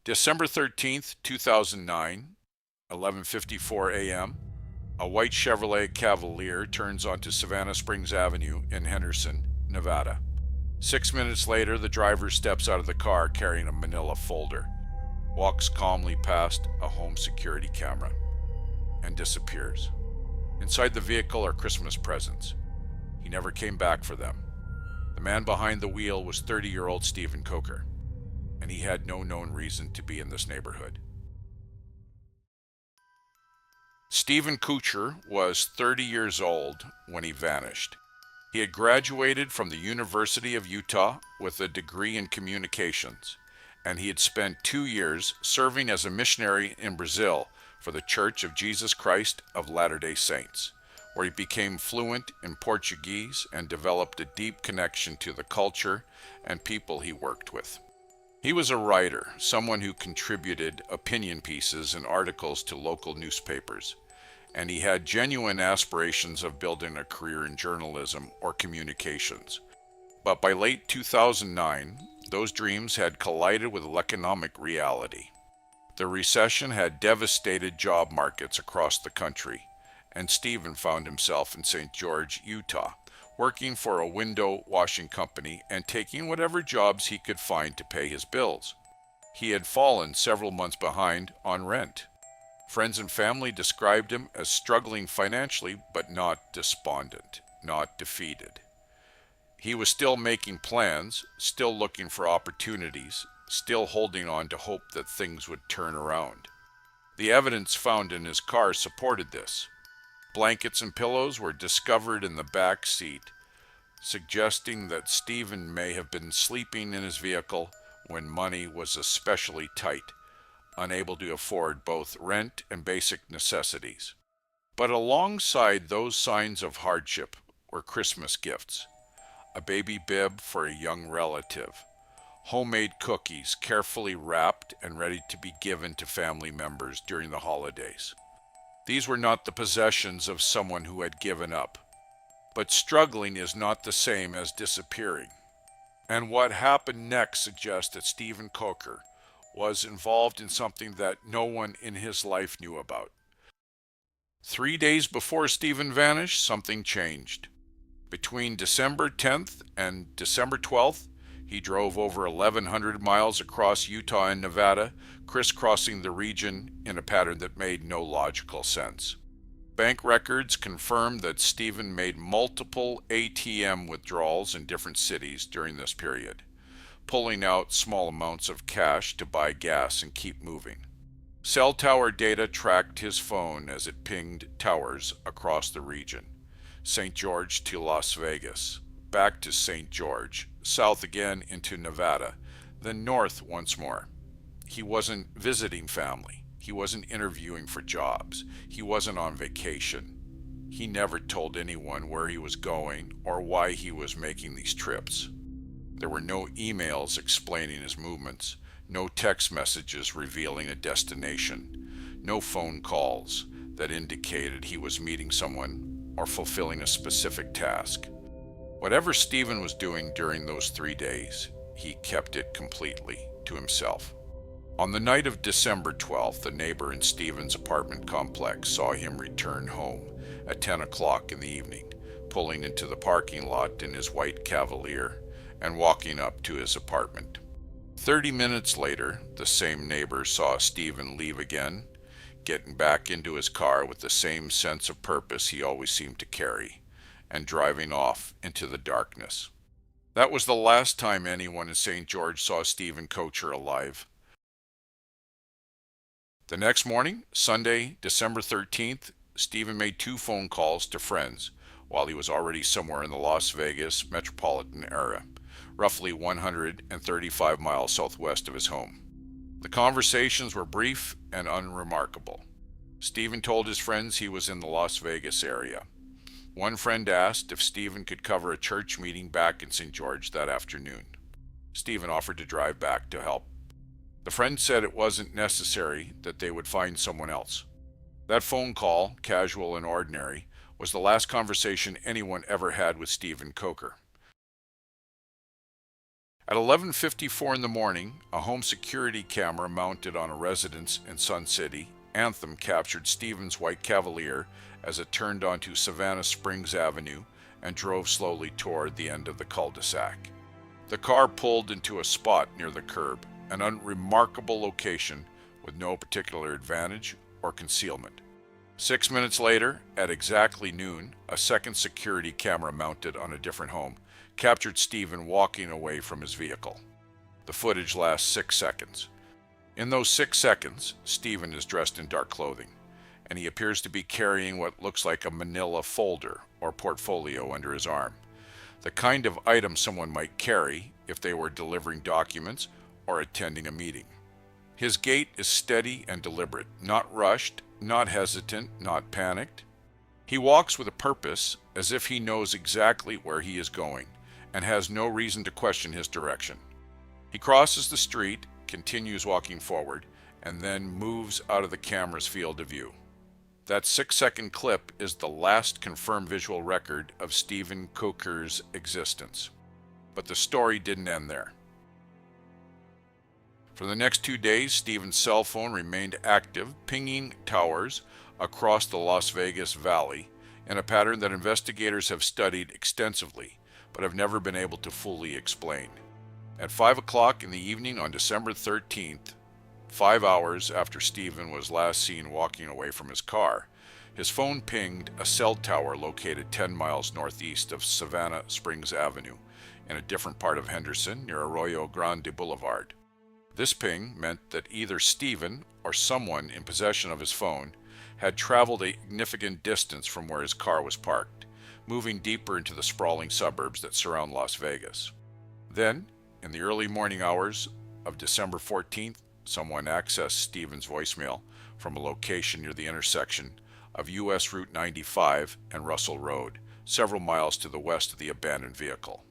December 13th, 2009, 11:54 a.m. A white Chevrolet Cavalier turns onto Savannah Springs Avenue in Henderson, Nevada. 6 minutes later, the driver steps out of the car carrying a manila folder, walks calmly past a home security camera, and disappears. Inside the vehicle are Christmas presents. He never came back for them. The man behind the wheel was 30-year-old Steven Koecher, and he had no known reason to be in this neighborhood. Steven Koecher was 30 years old when he vanished. He had graduated from the University of Utah with a degree in communications, and he had spent 2 years serving as a missionary in Brazil for the Church of Jesus Christ of Latter-day Saints, where he became fluent in Portuguese and developed a deep connection to the culture and people he worked with. He was a writer, someone who contributed opinion pieces and articles to local newspapers, and he had genuine aspirations of building a career in journalism or communications. But by late 2009, those dreams had collided with economic reality. The recession had devastated job markets across the country, and Steven found himself in St. George, Utah, working for a window washing company and taking whatever jobs he could find to pay his bills. He had fallen several months behind on rent. Friends and family described him as struggling financially, but not despondent, not defeated. He was still making plans, still looking for opportunities, still holding on to hope that things would turn around. The evidence found in his car supported this. Blankets and pillows were discovered in the back seat, suggesting that Steven may have been sleeping in his vehicle when money was especially tight, unable to afford both rent and basic necessities. But alongside those signs of hardship were Christmas gifts: a baby bib for a young relative, homemade cookies carefully wrapped and ready to be given to family members during the holidays. These were not the possessions of someone who had given up. But struggling is not the same as disappearing. And what happened next suggests that Steven Koecher was involved in something that no one in his life knew about. 3 days before Steven vanished, something changed. Between December 10th and December 12th, he drove over 1,100 miles across Utah and Nevada, crisscrossing the region in a pattern that made no logical sense. Bank records confirmed that Steven made multiple ATM withdrawals in different cities during this period, pulling out small amounts of cash to buy gas and keep moving. Cell tower data tracked his phone as it pinged towers across the region: St. George to Las Vegas, back to St. George, south again into Nevada, then north once more. He wasn't visiting family. He wasn't interviewing for jobs. He wasn't on vacation. He never told anyone where he was going or why he was making these trips. There were no emails explaining his movements, no text messages revealing a destination, no phone calls that indicated he was meeting someone or fulfilling a specific task. Whatever Steven was doing during those 3 days, he kept it completely to himself. On the night of December 12th, a neighbor in Steven's apartment complex saw him return home at 10 o'clock in the evening, pulling into the parking lot in his white Cavalier and walking up to his apartment. 30 minutes later, the same neighbor saw Steven leave again, getting back into his car with the same sense of purpose he always seemed to carry, and driving off into the darkness. That was the last time anyone in St. George saw Steven Koecher alive. The next morning, Sunday, December 13th, Steven made 2 phone calls to friends while he was already somewhere in the Las Vegas metropolitan area, roughly 135 miles southwest of his home. The conversations were brief and unremarkable. Steven told his friends he was in the Las Vegas area. One friend asked if Steven could cover a church meeting back in St. George that afternoon. Steven offered to drive back to help. The friend said it wasn't necessary, that they would find someone else. That phone call, casual and ordinary, was the last conversation anyone ever had with Steven Koecher. At 11:54 in the morning, a home security camera mounted on a residence in Sun City, Anthem, captured Steven's white Cavalier as it turned onto Savannah Springs Avenue and drove slowly toward the end of the cul-de-sac. The car pulled into a spot near the curb, an unremarkable location with no particular advantage or concealment. 6 minutes later, at exactly noon, a second security camera mounted on a different home captured Steven walking away from his vehicle. The footage lasts 6 seconds. In those 6 seconds, Steven is dressed in dark clothing, and he appears to be carrying what looks like a manila folder or portfolio under his arm, the kind of item someone might carry if they were delivering documents or attending a meeting. His gait is steady and deliberate, not rushed, not hesitant, not panicked. He walks with a purpose, as if he knows exactly where he is going and has no reason to question his direction. He crosses the street, continues walking forward, and then moves out of the camera's field of view. That 6-second clip is the last confirmed visual record of Steven Koecher's existence. But the story didn't end there. For the next 2 days, Steven's cell phone remained active, pinging towers across the Las Vegas Valley in a pattern that investigators have studied extensively, but have never been able to fully explain. At 5 o'clock in the evening on December 13th, 5 hours after Steven was last seen walking away from his car, his phone pinged a cell tower located 10 miles northeast of Savannah Springs Avenue in a different part of Henderson near Arroyo Grande Boulevard. This ping meant that either Steven or someone in possession of his phone had traveled a significant distance from where his car was parked, moving deeper into the sprawling suburbs that surround Las Vegas. Then, in the early morning hours of December 14th, someone accessed Steven's voicemail from a location near the intersection of US Route 95 and Russell Road, several miles to the west of the abandoned vehicle.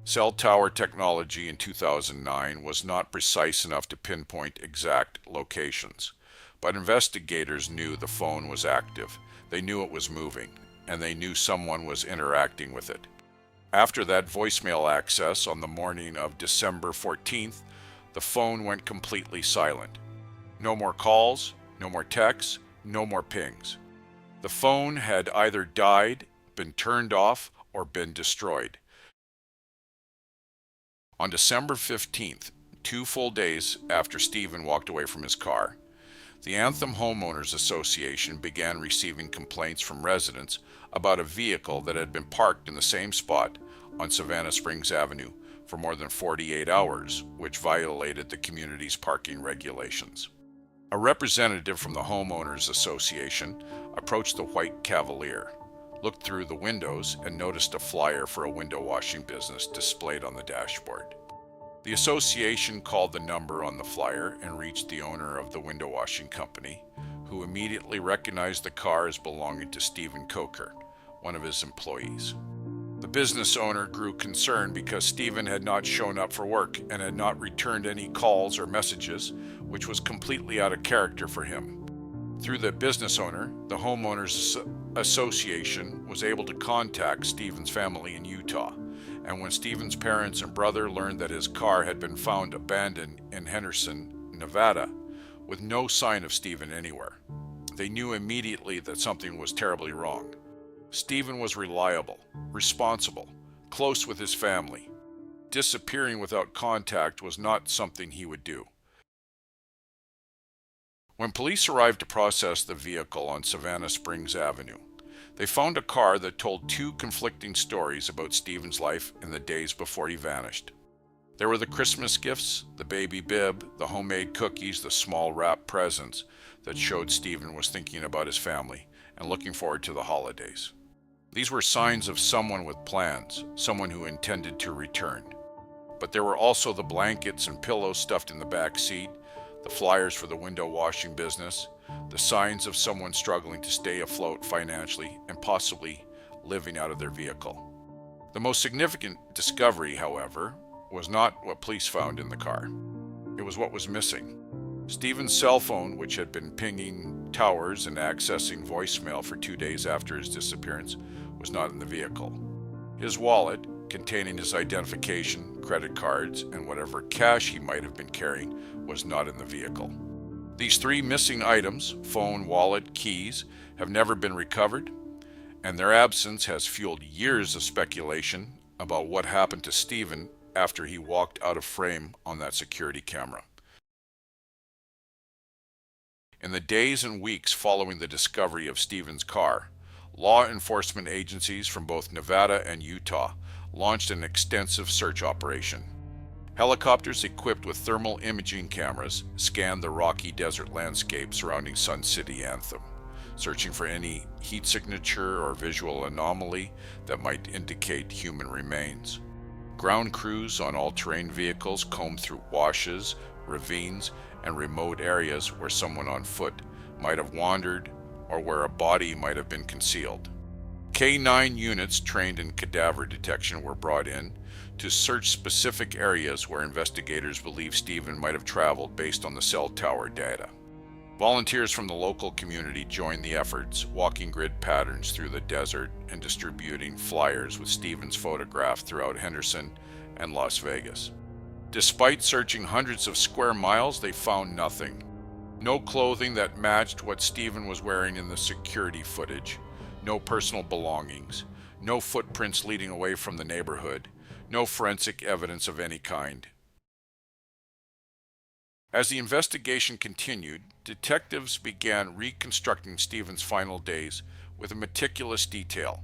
Cell tower technology in 2009 was not precise enough to pinpoint exact locations, but investigators knew the phone was active, they knew it was moving, and they knew someone was interacting with it. After that voicemail access on the morning of December 14th, the phone went completely silent. No more calls, no more texts, no more pings. The phone had either died, been turned off, or been destroyed. On December 15th, 2 full days after Steven walked away from his car, the Anthem Homeowners Association began receiving complaints from residents about a vehicle that had been parked in the same spot on Savannah Springs Avenue for more than 48 hours, which violated the community's parking regulations. A representative from the Homeowners Association approached the white Cavalier, looked through the windows, and noticed a flyer for a window washing business displayed on the dashboard. The association called the number on the flyer and reached the owner of the window washing company, who immediately recognized the car as belonging to Steven Koecher, one of his employees. The business owner grew concerned because Steven had not shown up for work and had not returned any calls or messages, which was completely out of character for him. Through the business owner, the Homeowners Association was able to contact Steven's family in Utah, and when Steven's parents and brother learned that his car had been found abandoned in Henderson, Nevada, with no sign of Steven anywhere, they knew immediately that something was terribly wrong. Steven was reliable, responsible, close with his family. Disappearing without contact was not something he would do. When police arrived to process the vehicle on Savannah Springs Avenue, they found a car that told 2 conflicting stories about Steven's life in the days before he vanished. There were the Christmas gifts, the baby bib, the homemade cookies, the small wrapped presents that showed Steven was thinking about his family and looking forward to the holidays. These were signs of someone with plans, someone who intended to return. But there were also the blankets and pillows stuffed in the back seat, the flyers for the window washing business, the signs of someone struggling to stay afloat financially and possibly living out of their vehicle. The most significant discovery, however, was not what police found in the car. It was what was missing. Steven's cell phone, which had been pinging towers and accessing voicemail for 2 days after his disappearance, was not in the vehicle. His wallet, containing his identification, credit cards, and whatever cash he might have been carrying was not in the vehicle. These three missing items, phone, wallet, keys, have never been recovered, and their absence has fueled years of speculation about what happened to Steven after he walked out of frame on that security camera. In the days and weeks following the discovery of Steven's car, law enforcement agencies from both Nevada and Utah launched an extensive search operation. Helicopters equipped with thermal imaging cameras scanned the rocky desert landscape surrounding Sun City Anthem, searching for any heat signature or visual anomaly that might indicate human remains. Ground crews on all-terrain vehicles combed through washes, ravines, and remote areas where someone on foot might have wandered or where a body might have been concealed. K-9 units trained in cadaver detection were brought in to search specific areas where investigators believe Steven might have traveled based on the cell tower data. Volunteers from the local community joined the efforts, walking grid patterns through the desert and distributing flyers with Steven's photograph throughout Henderson and Las Vegas. Despite searching hundreds of square miles, they found nothing. No clothing that matched what Steven was wearing in the security footage, no personal belongings, no footprints leading away from the neighborhood, no forensic evidence of any kind. As the investigation continued, detectives began reconstructing Steven's final days with a meticulous detail.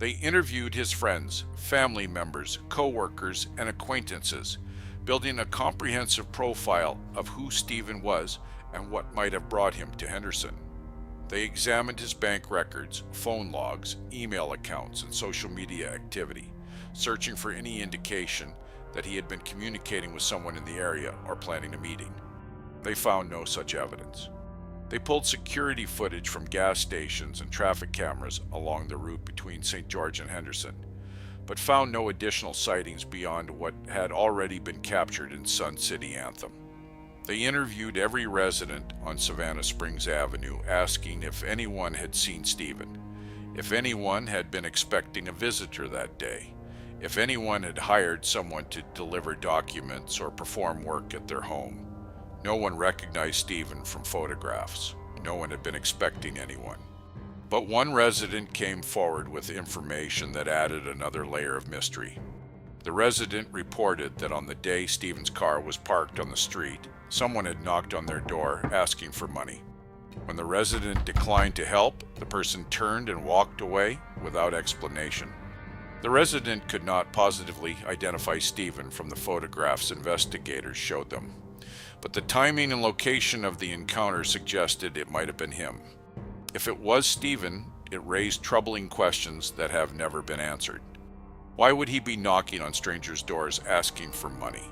They interviewed his friends, family members, co-workers, and acquaintances, building a comprehensive profile of who Steven was and what might have brought him to Henderson. They examined his bank records, phone logs, email accounts, and social media activity, searching for any indication that he had been communicating with someone in the area or planning a meeting. They found no such evidence. They pulled security footage from gas stations and traffic cameras along the route between St. George and Henderson, but found no additional sightings beyond what had already been captured in Sun City Anthem. They interviewed every resident on Savannah Springs Avenue, asking if anyone had seen Steven, if anyone had been expecting a visitor that day, if anyone had hired someone to deliver documents or perform work at their home. No one recognized Steven from photographs. No one had been expecting anyone. But one resident came forward with information that added another layer of mystery. The resident reported that on the day Steven's car was parked on the street, someone had knocked on their door asking for money. When the resident declined to help, the person turned and walked away without explanation. The resident could not positively identify Steven from the photographs investigators showed them, but the timing and location of the encounter suggested it might have been him. If it was Steven, it raised troubling questions that have never been answered. Why would he be knocking on strangers' doors asking for money?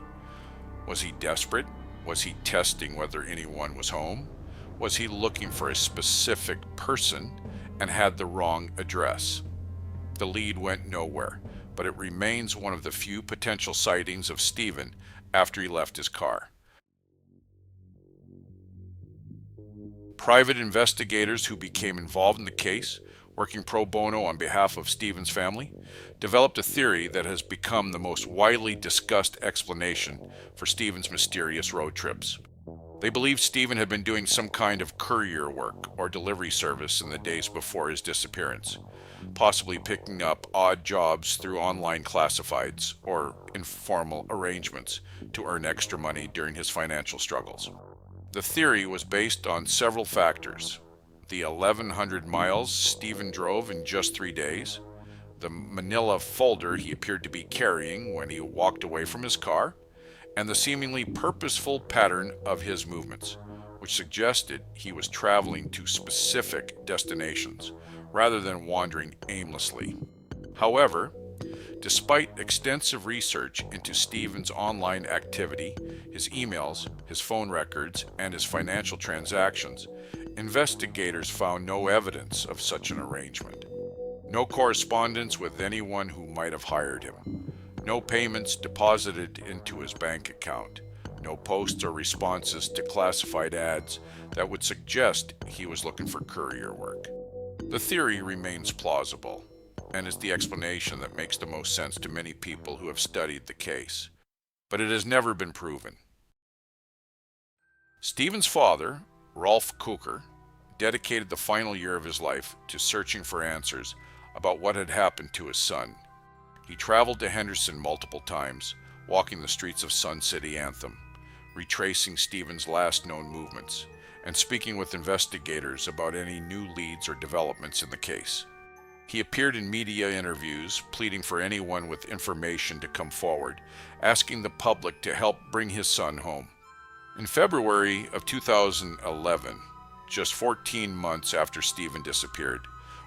Was he desperate? Was he testing whether anyone was home? Was he looking for a specific person and had the wrong address? The lead went nowhere, but it remains one of the few potential sightings of Steven after he left his car. Private investigators who became involved in the case, working pro bono on behalf of Steven's family, developed a theory that has become the most widely discussed explanation for Steven's mysterious road trips. They believed Steven had been doing some kind of courier work or delivery service in the days before his disappearance, possibly picking up odd jobs through online classifieds or informal arrangements to earn extra money during his financial struggles. The theory was based on several factors: the 1,100 miles Steven drove in just 3 days, the manila folder he appeared to be carrying when he walked away from his car, and the seemingly purposeful pattern of his movements, which suggested he was traveling to specific destinations rather than wandering aimlessly. However, despite extensive research into Steven's online activity, his emails, his phone records, and his financial transactions, investigators found no evidence of such an arrangement. No correspondence with anyone who might have hired him. No payments deposited into his bank account. No posts or responses to classified ads that would suggest he was looking for courier work. The theory remains plausible. and is the explanation that makes the most sense to many people who have studied the case. But it has never been proven. Steven's father, Rolf Koecher, dedicated the final year of his life to searching for answers about what had happened to his son. He traveled to Henderson multiple times, walking the streets of Sun City Anthem, retracing Steven's last known movements, and speaking with investigators about any new leads or developments in the case. He appeared in media interviews, pleading for anyone with information to come forward, asking the public to help bring his son home. In February of 2011, just 14 months after Steven disappeared,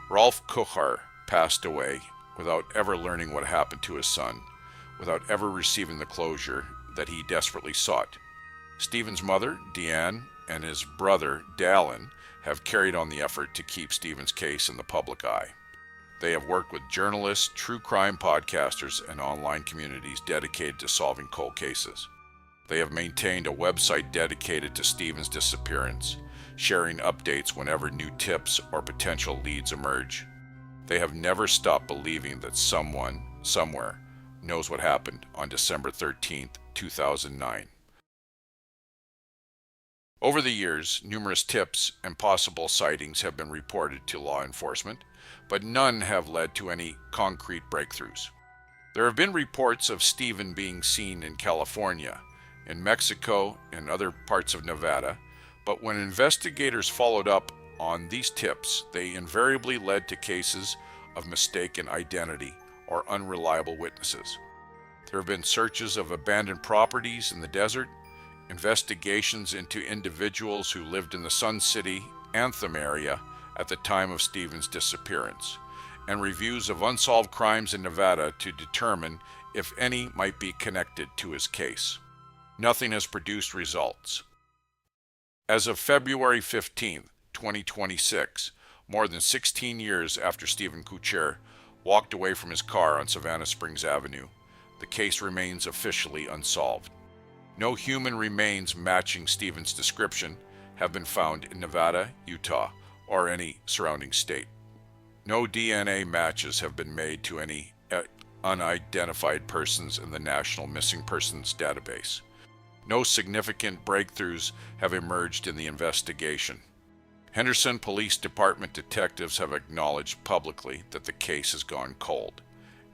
Rolf Koecher passed away without ever learning what happened to his son, without ever receiving the closure that he desperately sought. Steven's mother, Deanne, and his brother, Dallin, have carried on the effort to keep Steven's case in the public eye. They have worked with journalists, true crime podcasters, and online communities dedicated to solving cold cases. They have maintained a website dedicated to Steven's disappearance, sharing updates whenever new tips or potential leads emerge. They have never stopped believing that someone, somewhere, knows what happened on December 13th, 2009. Over the years, numerous tips and possible sightings have been reported to law enforcement, but none have led to any concrete breakthroughs. There have been reports of Steven being seen in California, in Mexico, and other parts of Nevada, but when investigators followed up on these tips, they invariably led to cases of mistaken identity or unreliable witnesses. There have been searches of abandoned properties in the desert, investigations into individuals who lived in the Sun City Anthem area at the time of Steven's disappearance, and reviews of unsolved crimes in Nevada to determine if any might be connected to his case. Nothing has produced results. As of February 15, 2026, more than 16 years after Steven Koecher walked away from his car on Savannah Springs Avenue, the case remains officially unsolved. No human remains matching Steven's description have been found in Nevada, Utah, or any surrounding state. No DNA matches have been made to any unidentified persons in the National Missing Persons Database. No significant breakthroughs have emerged in the investigation. Henderson Police Department detectives have acknowledged publicly that the case has gone cold,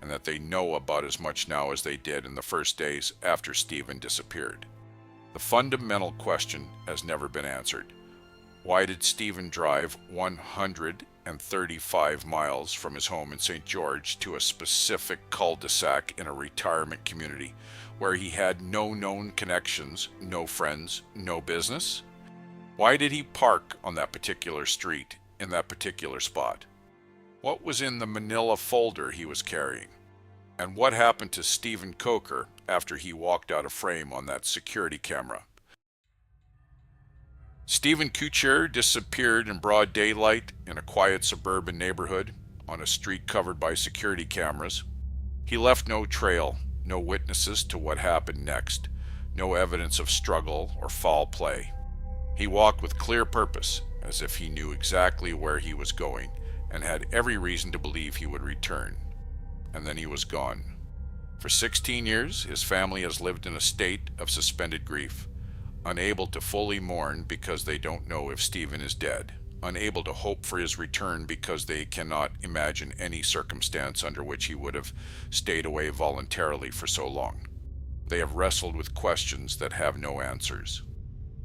and that they know about as much now as they did in the first days after Steven disappeared. The fundamental question has never been answered. Why did Steven drive 135 miles from his home in St. George to a specific cul-de-sac in a retirement community where he had no known connections, no friends, no business? Why did he park on that particular street in that particular spot? What was in the manila folder he was carrying? And what happened to Steven Koecher after he walked out of frame on that security camera? Steven Koecher disappeared in broad daylight in a quiet suburban neighborhood on a street covered by security cameras. He left no trail, no witnesses to what happened next, no evidence of struggle or foul play. He walked with clear purpose, as if he knew exactly where he was going and had every reason to believe he would return. And then he was gone. For 16 years, his family has lived in a state of suspended grief, unable to fully mourn because they don't know if Steven is dead, unable to hope for his return because they cannot imagine any circumstance under which he would have stayed away voluntarily for so long. They have wrestled with questions that have no answers.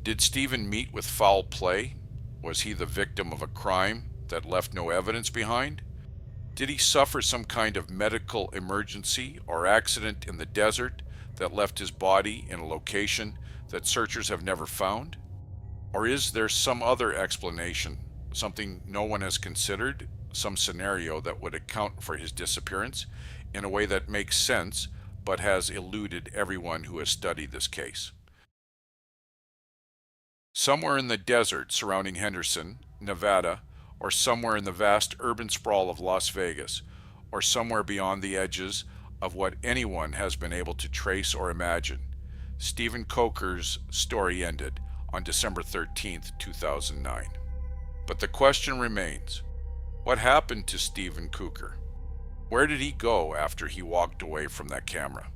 Did Steven meet with foul play? Was he the victim of a crime that left no evidence behind? Did he suffer some kind of medical emergency or accident in the desert that left his body in a location that searchers have never found? Or is there some other explanation, something no one has considered, some scenario that would account for his disappearance in a way that makes sense but has eluded everyone who has studied this case? Somewhere in the desert surrounding Henderson, Nevada, or somewhere in the vast urban sprawl of Las Vegas, or somewhere beyond the edges of what anyone has been able to trace or imagine, Steven Koecher's story ended on December 13th, 2009. But the question remains, what happened to Steven Koecher? Where did he go after he walked away from that camera?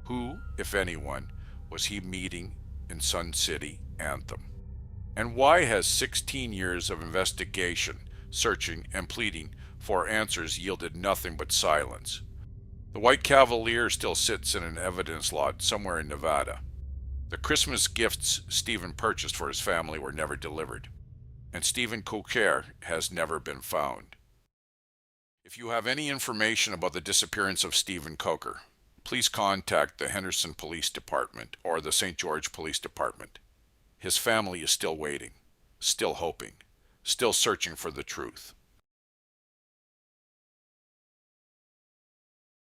Who, if anyone, was he meeting in Sun City, Anthem? And why has 16 years of investigation, searching, and pleading for answers yielded nothing but silence? The white Cavalier still sits in an evidence lot somewhere in Nevada. The Christmas gifts Steven purchased for his family were never delivered, and Steven Koecher has never been found. If you have any information about the disappearance of Steven Koecher, please contact the Henderson Police Department or the St. George Police Department. His family is still waiting, still hoping, still searching for the truth.